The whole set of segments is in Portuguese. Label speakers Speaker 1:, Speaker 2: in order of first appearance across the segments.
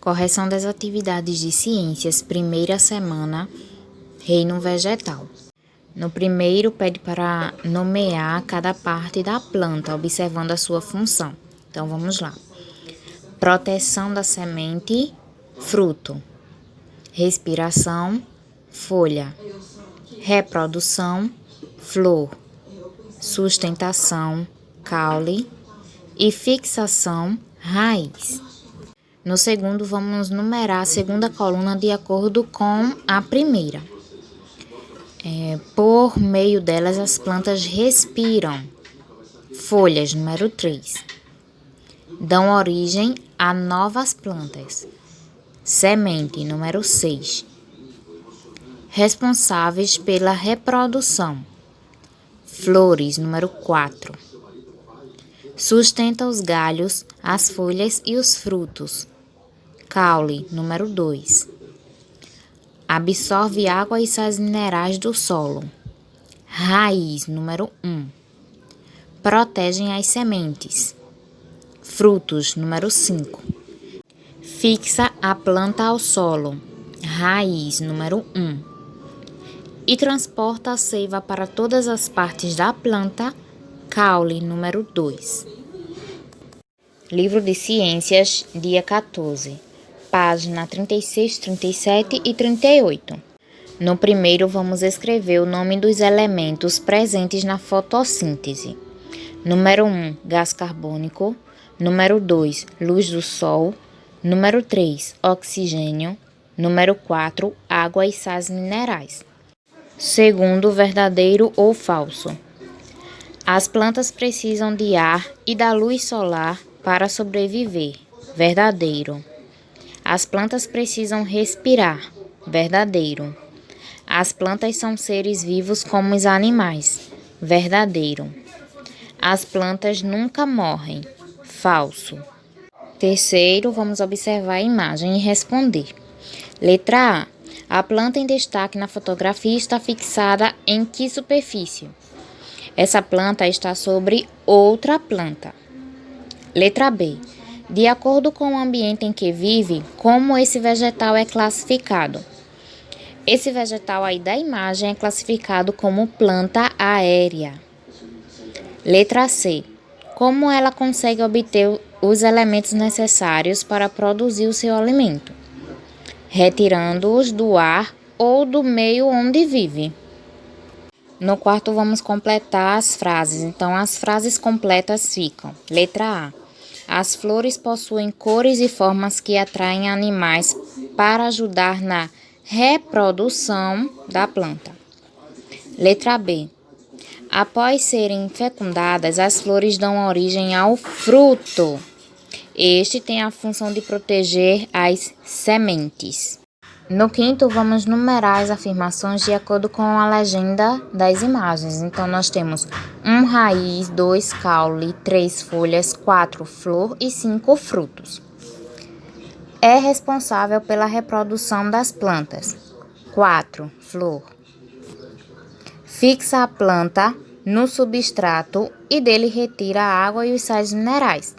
Speaker 1: Correção das atividades de ciências, primeira semana, reino vegetal. No primeiro, pede para nomear cada parte da planta, observando a sua função. Então, vamos lá. Proteção da semente, fruto. Respiração, folha. Reprodução, flor. Sustentação, caule. E fixação, raiz. No segundo, vamos numerar a segunda coluna de acordo com a primeira. Por meio delas, as plantas respiram. Folhas, número 3. Dão origem a novas plantas. Semente, número 6. Responsáveis pela reprodução. Flores, número 4. Sustenta os galhos, as folhas e os frutos. Caule, número 2. Absorve água e sais minerais do solo. Raiz, número 1. Protegem as sementes. Frutos, número 5. Fixa a planta ao solo. Raiz, número 1. E transporta a seiva para todas as partes da planta. Caule, número 2. Livro de Ciências, dia 14. Página 36, 37 e 38. No primeiro, vamos escrever o nome dos elementos presentes na fotossíntese. Número 1, gás carbônico. Número 2, luz do sol. Número 3, oxigênio. Número 4, água e sais minerais. Segundo, verdadeiro ou falso. As plantas precisam de ar e da luz solar para sobreviver. Verdadeiro. As plantas precisam respirar. Verdadeiro. As plantas são seres vivos como os animais. Verdadeiro. As plantas nunca morrem. Falso. Terceiro, vamos observar a imagem e responder. Letra A. A planta em destaque na fotografia está fixada em que superfície? Essa planta está sobre outra planta. Letra B. De acordo com o ambiente em que vive, como esse vegetal é classificado? Esse vegetal aí da imagem é classificado como planta aérea. Letra C. Como ela consegue obter os elementos necessários para produzir o seu alimento? Retirando-os do ar ou do meio onde vive. No quarto, vamos completar as frases. Então, as frases completas ficam. Letra A. As flores possuem cores e formas que atraem animais para ajudar na reprodução da planta. Letra B. Após serem fecundadas, as flores dão origem ao fruto. Este tem a função de proteger as sementes. No quinto, vamos numerar as afirmações de acordo com a legenda das imagens. Então, nós temos 1 raiz, 2 caule, 3 folhas, 4 flor e 5 frutos. É responsável pela reprodução das plantas. 4 flor. Fixa a planta no substrato e dele retira a água e os sais minerais.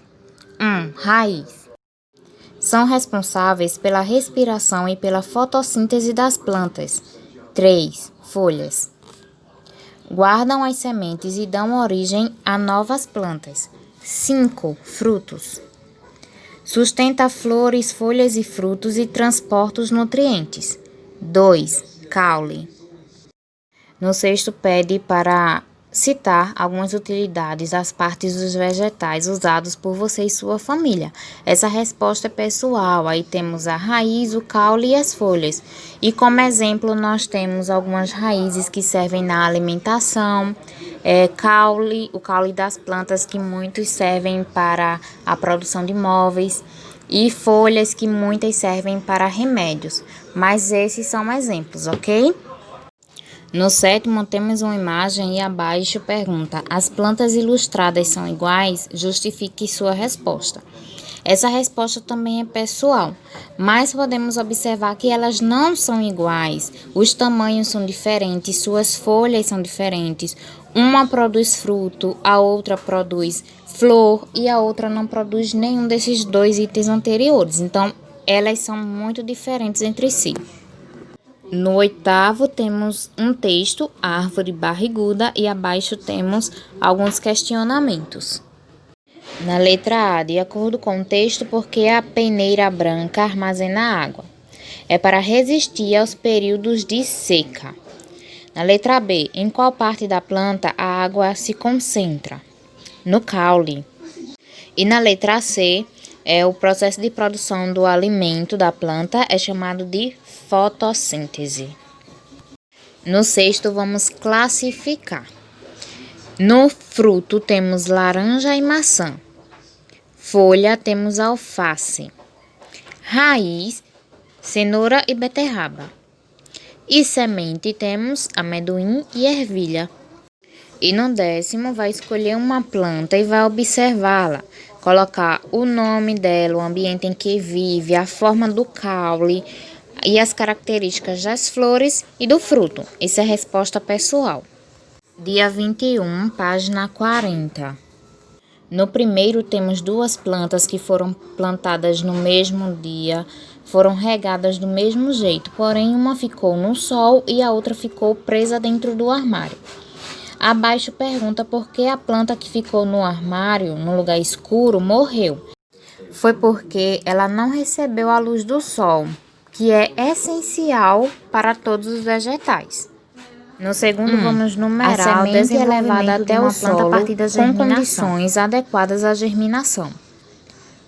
Speaker 1: 1 raiz. São responsáveis pela respiração e pela fotossíntese das plantas. 3 folhas. Guardam as sementes e dão origem a novas plantas. 5 frutos. Sustenta flores, folhas e frutos e transporta os nutrientes. 2 caule. No sexto, pede para citar algumas utilidades das partes dos vegetais usados por você e sua família. Essa resposta é pessoal. Aí temos a raiz, o caule e as folhas. E como exemplo, nós temos algumas raízes que servem na alimentação, o caule das plantas, que muitos servem para a produção de móveis, e folhas, que muitas servem para remédios. Mas esses são exemplos, ok? No sétimo, temos uma imagem e abaixo pergunta: as plantas ilustradas são iguais? Justifique sua resposta. Essa resposta também é pessoal, mas podemos observar que elas não são iguais. Os tamanhos são diferentes, suas folhas são diferentes. Uma produz fruto, a outra produz flor e a outra não produz nenhum desses dois itens anteriores. Então, elas são muito diferentes entre si. No 8º, temos um texto, árvore barriguda, e abaixo temos alguns questionamentos. Na letra A, de acordo com o texto, por que a peneira branca armazena água? É para resistir aos períodos de seca. Na letra B, em qual parte da planta a água se concentra? No caule. E na letra C, o processo de produção do alimento da planta é chamado de fotossíntese. No 6º, vamos classificar. No fruto, temos laranja e maçã. Folha, temos alface. Raiz, cenoura e beterraba. E semente, temos amendoim e ervilha. E no 10º, vai escolher uma planta e vai observá-la. Colocar o nome dela, o ambiente em que vive, a forma do caule e as características das flores e do fruto. Isso é resposta pessoal. Dia 21, página 40. No primeiro, temos 2 plantas que foram plantadas no mesmo dia, foram regadas do mesmo jeito, porém uma ficou no sol e a outra ficou presa dentro do armário. Abaixo pergunta por que a planta que ficou no armário, no lugar escuro, morreu. Foi porque ela não recebeu a luz do sol, que é essencial para todos os vegetais. No segundo, vamos numerar a semente é levada até o solo com condições adequadas à germinação.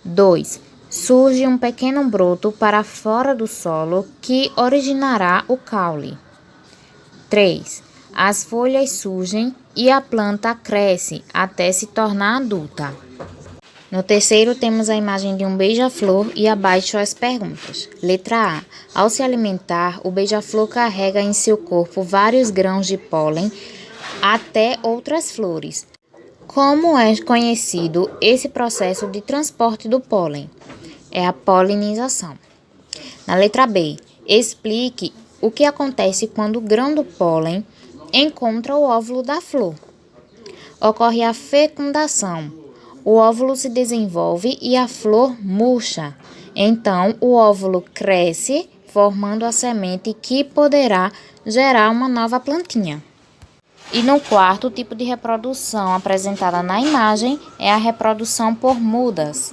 Speaker 1: 2. Surge um pequeno broto para fora do solo que originará o caule. 3. As folhas surgem e a planta cresce até se tornar adulta. No terceiro, temos a imagem de um beija-flor e abaixo as perguntas. Letra A. Ao se alimentar, o beija-flor carrega em seu corpo vários grãos de pólen até outras flores. Como é conhecido esse processo de transporte do pólen? É a polinização. Na letra B, explique o que acontece quando o grão do pólen encontra o óvulo da flor. Ocorre a fecundação. O óvulo se desenvolve e a flor murcha. Então, o óvulo cresce, formando a semente que poderá gerar uma nova plantinha. E no quarto, o tipo de reprodução apresentada na imagem é a reprodução por mudas.